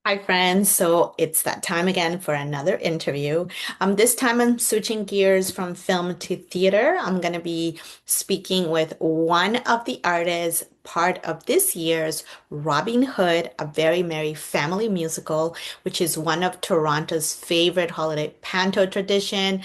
Hi, friends. So it's that time again for another interview. This time I'm switching gears from film to theater. I'm going to be speaking with one of the artists part of this year's Robin Hood, A Very Merry Family Musical, which is one of Toronto's favorite holiday panto tradition,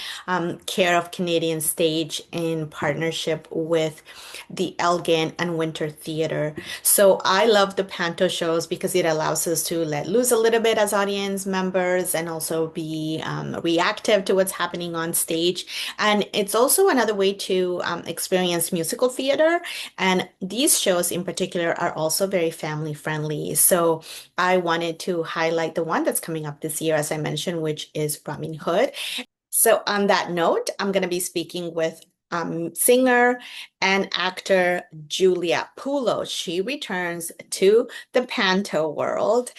care of Canadian Stage in partnership with the Elgin and Winter Theatre. So I love the panto shows because it allows us to let loose a little bit as audience members and also be reactive to what's happening on stage. And it's also another way to experience musical theater. And these shows in particular are also very family friendly. So I wanted to highlight the one that's coming up this year, as I mentioned, which is Robin Hood. So, on that note, I'm going to be speaking with singer and actor Julia Pulo. She returns to the panto world.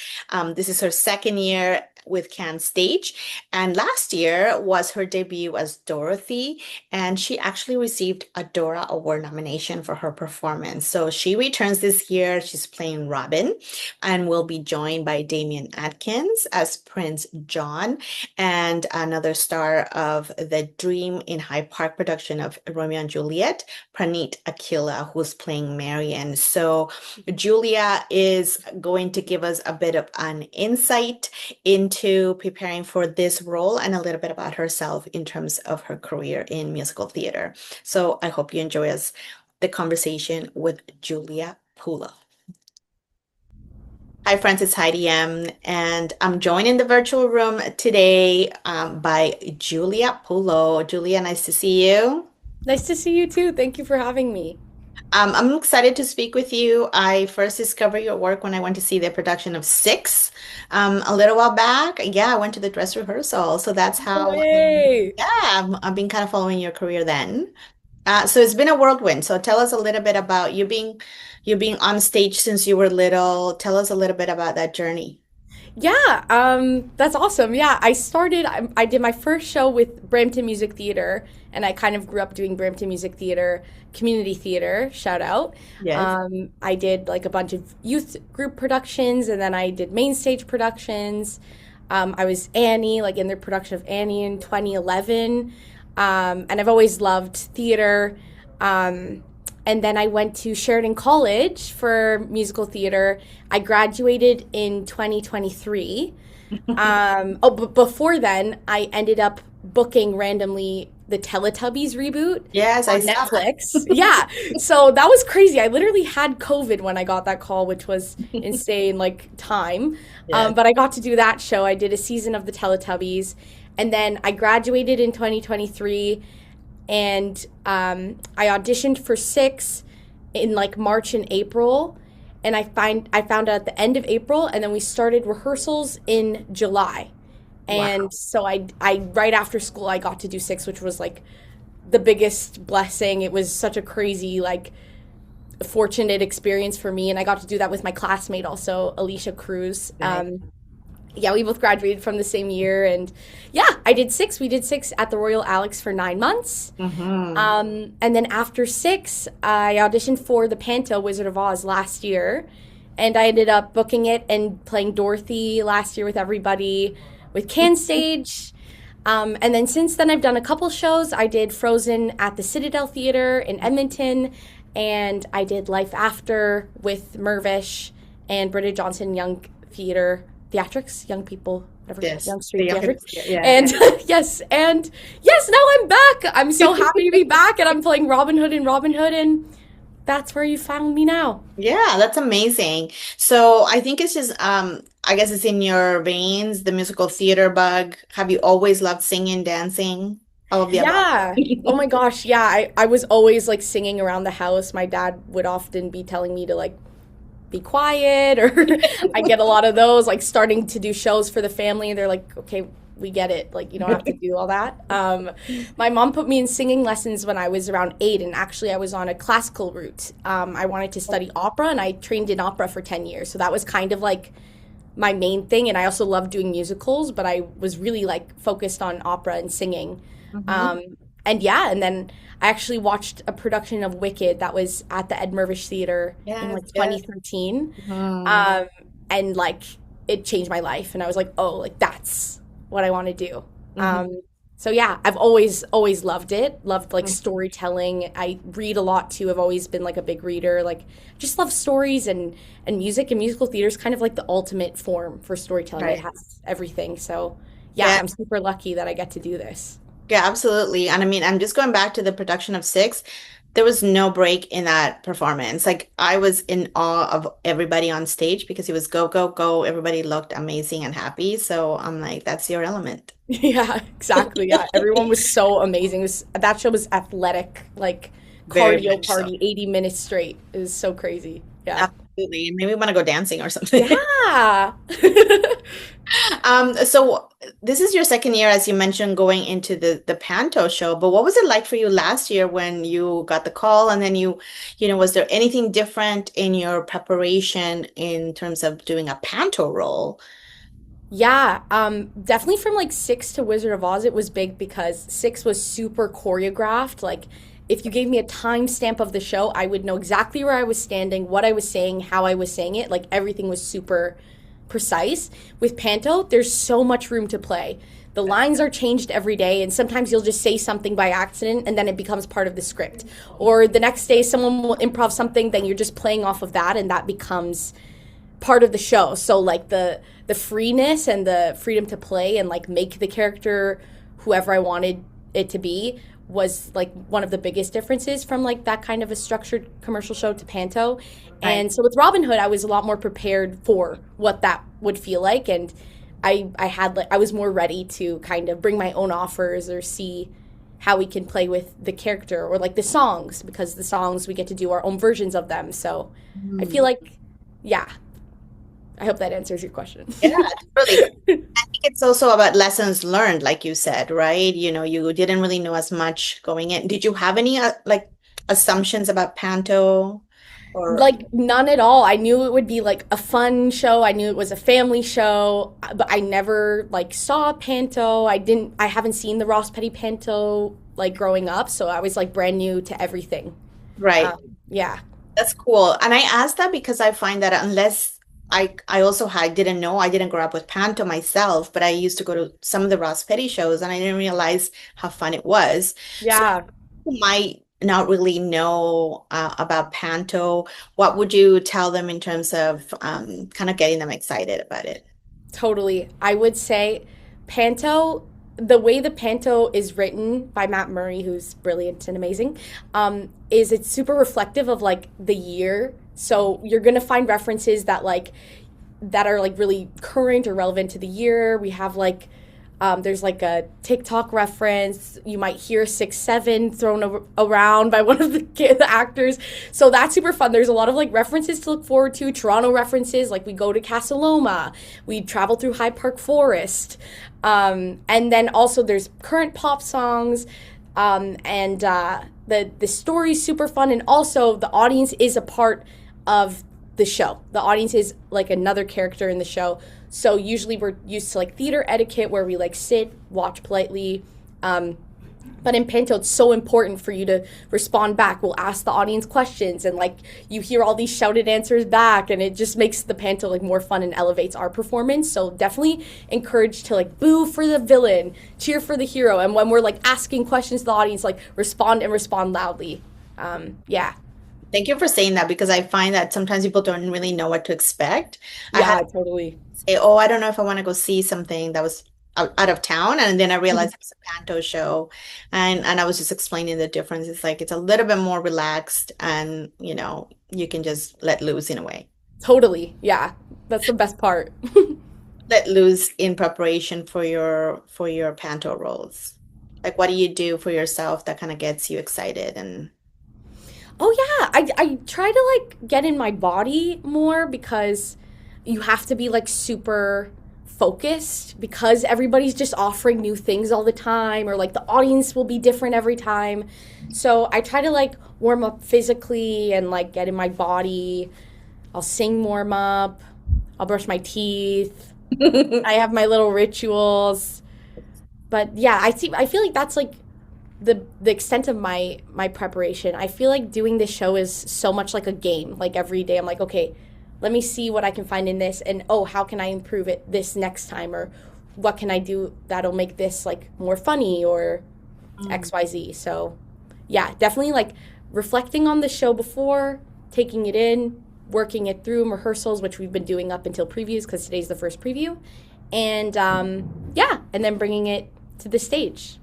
This is her second year with Can Stage, and last year was her debut as Dorothy, and she actually received a Dora Award nomination for her performance. So she returns this year. She's playing Robin, and will be joined by Damian Atkins as Prince John and another star of the Dream in Hyde Park production of Romeo and Juliet, Praneet Akila, who's playing Marian. So Julia is going to give us a bit of an insight into preparing for this role and a little bit about herself in terms of her career in musical theater. So I hope you enjoy us the conversation with Julia Pulo. Hi, friends, it's Heidi M. And I'm joined in the virtual room today by Julia Pulo. Julia, nice to see you. Nice to see you too. Thank you for having me. I'm excited to speak with you. I first discovered your work when I went to see the production of Six a little while back. Yeah, I went to the dress rehearsal. So that's No how, way. yeah, I've been kind of following your career then. So it's been a whirlwind. So tell us a little bit about you being on stage since you were little. Tell us a little bit about that journey. Yeah, that's awesome. Yeah, I did my first show with Brampton Music Theater, and I kind of grew up doing Brampton Music Theater, community theater, shout out. Yes. I did like a bunch of youth group productions, and then I did main stage productions. I was Annie, like in their production of Annie in 2011. And I've always loved theater. Um, and then I went to Sheridan College for musical theater. I graduated in 2023. But before then, I ended up booking randomly the Teletubbies reboot Yes, I on saw that. Netflix. Yeah. So that was crazy. I literally had COVID when I got that call, which was insane, like time. Yes. But I got to do that show. I did a season of the Teletubbies. And then I graduated in 2023 and I auditioned for Six in like March and April. And I found out at the end of April, and then we started rehearsals in July. Wow. And so I right after school I got to do Six, which was like the biggest blessing. It was such a crazy like fortunate experience for me, and I got to do that with my classmate also, Alicia Cruz. Nice. Yeah, we both graduated from the same year, and yeah, I did Six. We did Six at the Royal Alex for 9 months. Hmm. And then after Six, I auditioned for the Panto Wizard of Oz last year, and I ended up booking it and playing Dorothy last year with everybody with Can Stage. And then since then, I've done a couple shows. I did Frozen at the Citadel Theater in Edmonton, and I did Life After with Mervish and Britta Johnson Young Theater Theatrics, Young People, whatever, Yes. Young The Street young people. Theatrics. Yeah. And yes, now I'm back. I'm so happy to be back, and I'm playing Robin Hood in Robin Hood, and that's where you found me now. Yeah, that's amazing. So I think it's just I guess it's in your veins, the musical theater bug. Have you always loved singing, dancing? All of the above. Yeah. Oh my gosh. Yeah. I was always like singing around the house. My dad would often be telling me to like be quiet, or I get a lot of those, like starting to do shows for the family. And they're like, okay, we get it. Like, you don't have to do all that. My mom put me in singing lessons when I was around 8. And actually, I was on a classical route. I wanted to study opera, and I trained in opera for 10 years. So that was kind of like my main thing. And I also loved doing musicals, but I was really like focused on opera and singing. Hmm. Um, and yeah, and then I actually watched a production of Wicked that was at the Ed Mirvish Theater in Yes, like yes. 2013. Mhm. Um, and like it changed my life, and I was like, oh, like that's what I want to do. Hmm. So yeah, I've always loved it. Loved like storytelling. I read a lot too. I've always been like a big reader. Like just love stories and music, and musical theater is kind of like the ultimate form for storytelling. It Right. has everything. So yeah, Yeah. I'm super lucky that I get to do this. Yeah, absolutely. And I mean, I'm just going back to the production of Six. There was no break in that performance. Like I was in awe of everybody on stage because it was go, go, go. Everybody looked amazing and happy. So I'm like, that's your element. Yeah, exactly. Yeah, everyone was so amazing. That show was athletic, like Very cardio much so. party, 80 minutes straight. It was so crazy. Yeah. Absolutely. Maybe we want to go dancing or something. Yeah. So this is your second year, as you mentioned, going into the Panto show. But what was it like for you last year when you got the call and then was there anything different in your preparation in terms of doing a Panto role? Yeah, definitely from like Six to Wizard of Oz, it was big because Six was super choreographed. Like, if you gave me a timestamp of the show, I would know exactly where I was standing, what I was saying, how I was saying it. Like, everything was super precise. With Panto, there's so much room to play. The lines are changed every day, and sometimes you'll just say something by accident and then it becomes part of the script. Or the next day, someone will improv something, then you're just playing off of that, and that becomes part of the show. So like the freeness and the freedom to play and like make the character whoever I wanted it to be was like one of the biggest differences from like that kind of a structured commercial show to Panto. Right. And so with Robin Hood, I was a lot more prepared for what that would feel like, and I had like I was more ready to kind of bring my own offers or see how we can play with the character or like the songs, because the songs we get to do our own versions of them. So I feel Mhm. like yeah, I hope that answers your question. Yeah, totally. I think it's also about lessons learned, like you said, right? You didn't really know as much going in. Did you have any like assumptions about Panto or Like none at all. I knew it would be like a fun show. I knew it was a family show, but I never like saw Panto. I haven't seen the Ross Petty Panto like growing up, so I was like brand new to everything. right? Yeah. That's cool. And I asked that because I find that unless I also had didn't know I didn't grow up with Panto myself, but I used to go to some of the Ross Petty shows and I didn't realize how fun it was. So Yeah. who might not really know about Panto, what would you tell them in terms of kind of getting them excited about it? Totally. I would say Panto, the way the Panto is written by Matt Murray, who's brilliant and amazing, is it's super reflective of like the year. So you're gonna find references that are like really current or relevant to the year. We have like there's like a TikTok reference. You might hear 6'7" thrown around by one of the actors. So that's super fun. There's a lot of like references to look forward to. Toronto references, like we go to Casa Loma, we travel through Hyde Park Forest, and then also there's current pop songs, and the story's super fun, and also the audience is a part of the show. The audience is like another character in the show. So usually we're used to like theater etiquette where we like sit, watch politely. But in Panto, it's so important for you to respond back. We'll ask the audience questions, and like you hear all these shouted answers back, and it just makes the Panto like more fun and elevates our performance. So definitely encouraged to like boo for the villain, cheer for the hero, and when we're like asking questions to the audience, like respond and respond loudly. Yeah, Thank you for saying that because I find that sometimes people don't really know what to expect. I had yeah, totally. say, oh, I don't know if I want to go see something that was out of town. And then I realized it was a Panto show. And I was just explaining the difference. It's like it's a little bit more relaxed and, you can just let loose in a way. Totally. Yeah. That's the best part. Let loose in preparation for your Panto roles. Like what do you do for yourself that kind of gets you excited and Oh yeah, I try to like get in my body more because you have to be like super focused because everybody's just offering new things all the time, or like the audience will be different every time. So I try to like warm up physically and like get in my body. I'll sing warm up. I'll brush my teeth. I have my little rituals. But yeah, I feel like that's like the extent of my preparation. I feel like doing this show is so much like a game. Like every day I'm like, okay, let me see what I can find in this, and oh, how can I improve it this next time, or what can I do that'll make this like more funny, or Mm. XYZ. So, yeah, definitely like reflecting on the show before, taking it in, working it through rehearsals, which we've been doing up until previews because today's the first preview, and yeah, and then bringing it to the stage.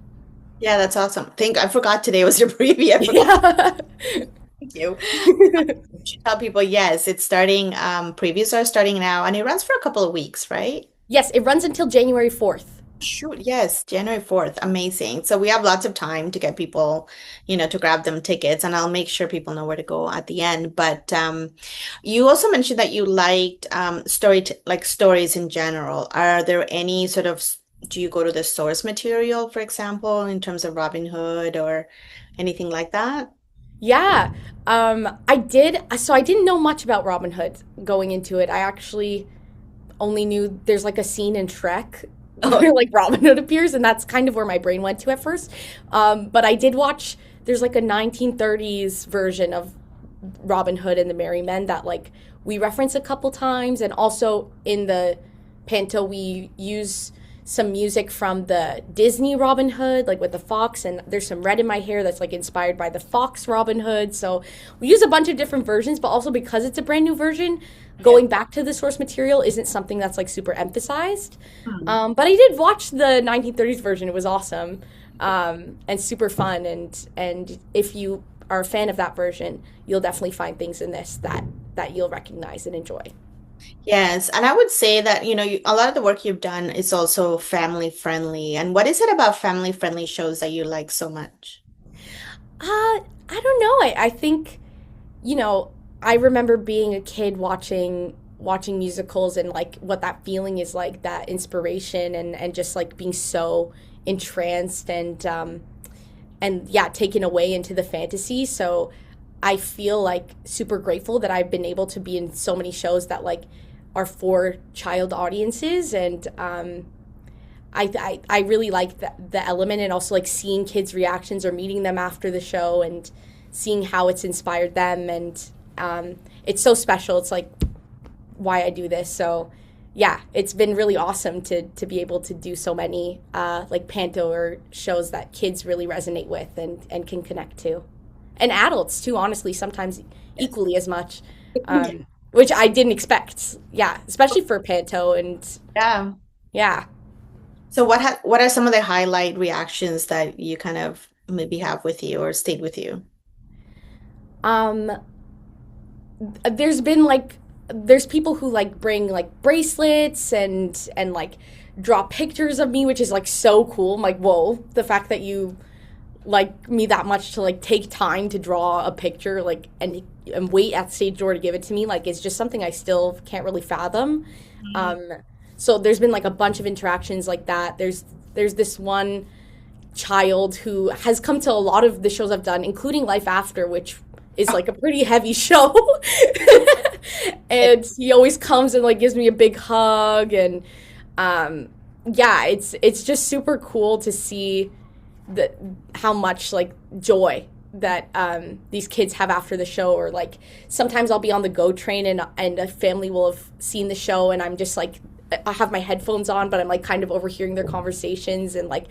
Yeah, that's awesome. Think I forgot today was your preview. I forgot. Yeah. Thank you. You should tell people, yes, it's starting. Previews are starting now, and it runs for a couple of weeks, right? Yes, it runs until January 4th. Shoot, yes, January 4th. Amazing. So we have lots of time to get people, to grab them tickets, and I'll make sure people know where to go at the end. But you also mentioned that you liked like stories in general. Are there any sort of, do you go to the source material, for example, in terms of Robin Hood or anything like that? Yeah, I did. So I didn't know much about Robin Hood going into it. I actually only knew there's like a scene in Shrek where like Robin Hood appears, and that's kind of where my brain went to at first. But I did watch. There's like a 1930s version of Robin Hood and the Merry Men that like we reference a couple times, and also in the Panto we use some music from the Disney Robin Hood, like with the fox, and there's some red in my hair that's like inspired by the fox Robin Hood. So we use a bunch of different versions, but also because it's a brand new version, Yeah. going back to the source material isn't something that's like super emphasized. Hmm. But I did watch the 1930s version. It was awesome, and super fun. And if you are a fan of that version, you'll definitely find things in this that you'll recognize and enjoy. Yes, and I would say that, a lot of the work you've done is also family friendly. And what is it about family friendly shows that you like so much? I don't know. I think, you know, I remember being a kid watching musicals and like what that feeling is like, that inspiration and just like being so entranced and yeah, taken away into the fantasy. So I feel like super grateful that I've been able to be in so many shows that like are for child audiences, and I really like the element, and also like seeing kids' reactions or meeting them after the show and seeing how it's inspired them, and it's so special. It's like why I do this. So yeah, it's been really awesome to be able to do so many like panto or shows that kids really resonate with and can connect to, and adults too. Honestly, sometimes equally as much, which I didn't expect. Yeah, especially for panto, and Yeah. yeah. So what are some of the highlight reactions that you kind of maybe have with you or stayed with you? Um, there's been like there's people who like bring like bracelets and like draw pictures of me, which is like so cool. I'm like, whoa, the fact that you like me that much to like take time to draw a picture like and wait at stage door to give it to me, like it's just something I still can't really fathom. Mhm. Um, so there's been like a bunch of interactions like that. There's this one child who has come to a lot of the shows I've done, including Life After, which is like a pretty heavy show. And he always comes and like gives me a big hug, and um yeah, it's just super cool to see the how much like joy that these kids have after the show. Or like sometimes I'll be on the go train, and a family will have seen the show, and I'm just like I have my headphones on, but I'm like kind of overhearing their conversations, and like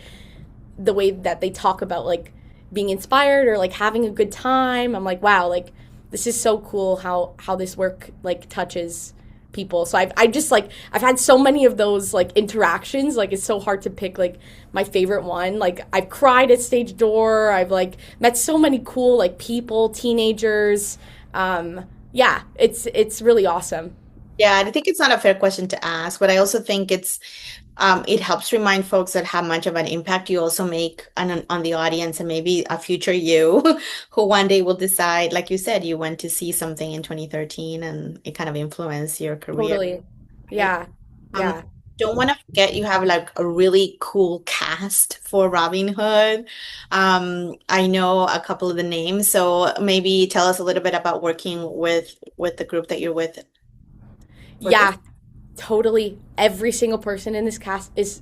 the way that they talk about like being inspired or like having a good time. I'm like, wow, like this is so cool how this work like touches people. So I just like I've had so many of those like interactions. Like it's so hard to pick like my favorite one. Like I've cried at stage door. I've like met so many cool like people, teenagers. Yeah, it's really awesome. Yeah, I think it's not a fair question to ask, but I also think it helps remind folks that how much of an impact you also make on the audience and maybe a future you who one day will decide, like you said, you went to see something in 2013 and it kind of influenced your career, Totally. right? Yeah. Um, Yeah. don't want to forget you have like a really cool cast for Robin Hood. I know a couple of the names, so maybe tell us a little bit about working with the group that you're with for this. Yeah, totally. Every single person in this cast is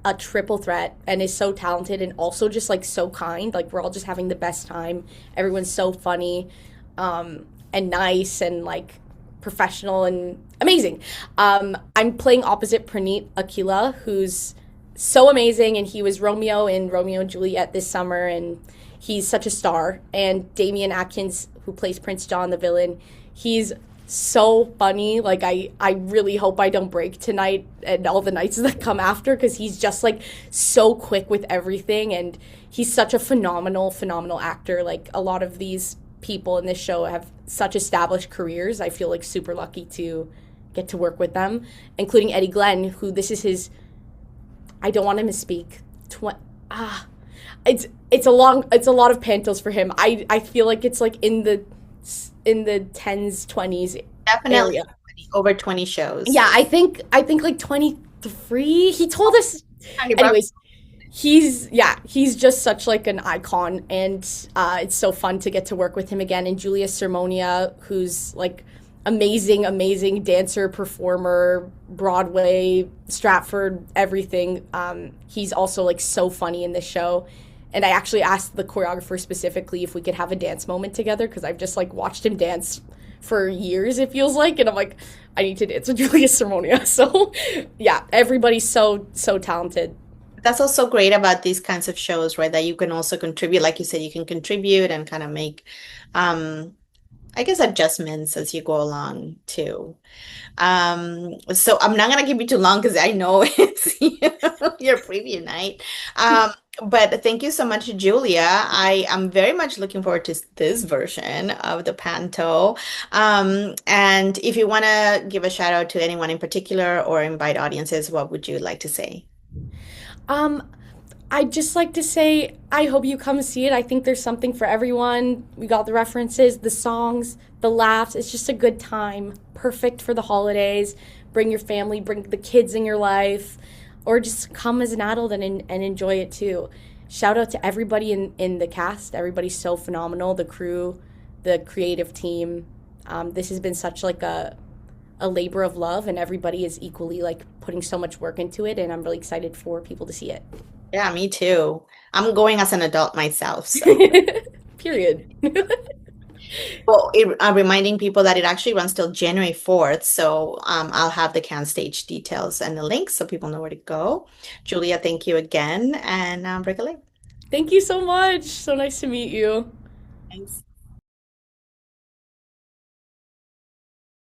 a triple threat and is so talented, and also just like so kind. Like we're all just having the best time. Everyone's so funny, and nice, and like professional and amazing. I'm playing opposite Praneet Akila, who's so amazing, and he was Romeo in Romeo and Juliet this summer, and he's such a star. And Damian Atkins, who plays Prince John, the villain, he's so funny. Like I really hope I don't break tonight and all the nights that come after because he's just like so quick with everything, and he's such a phenomenal actor. Like a lot of these people in this show have such established careers. I feel like super lucky to get to work with them, including Eddie Glenn, who this is his. I don't want to misspeak. Ah, it's a lot of pantos for him. I feel like it's like in the tens, 20s Definitely area. over 20 shows. Yeah, I think like 23. He told us Tiny Bravo. anyways. He's just such like an icon, and it's so fun to get to work with him again. And Julia Sermonia, who's like amazing dancer, performer, Broadway, Stratford, everything. He's also like so funny in this show. And I actually asked the choreographer specifically if we could have a dance moment together because I've just like watched him dance for years, it feels like, and I'm like, I need to dance with Julia Sermonia. So yeah, everybody's so talented. That's also great about these kinds of shows, right? That you can also contribute, like you said, you can contribute and kind of make, um, I guess, adjustments as you go along too. So I'm not gonna keep you too long because I know it's your preview night. But thank you so much, Julia. I am very much looking forward to this version of the Panto. And if you want to give a shout out to anyone in particular or invite audiences, what would you like to say? Um, I'd just like to say, I hope you come see it. I think there's something for everyone. We got the references, the songs, the laughs. It's just a good time. Perfect for the holidays. Bring your family, bring the kids in your life, or just come as an adult and enjoy it too. Shout out to everybody in the cast. Everybody's so phenomenal. The crew, the creative team. This has been such like a labor of love, and everybody is equally like putting so much work into it. And I'm really excited for people to see it. Yeah, me too. I'm going as an adult myself, so. Period. Well, reminding people that it actually runs till January 4th. So I'll have the can stage details and the links so people know where to go. Julia, thank you again. And break a leg. Thank you so much. So nice to meet you. Thanks.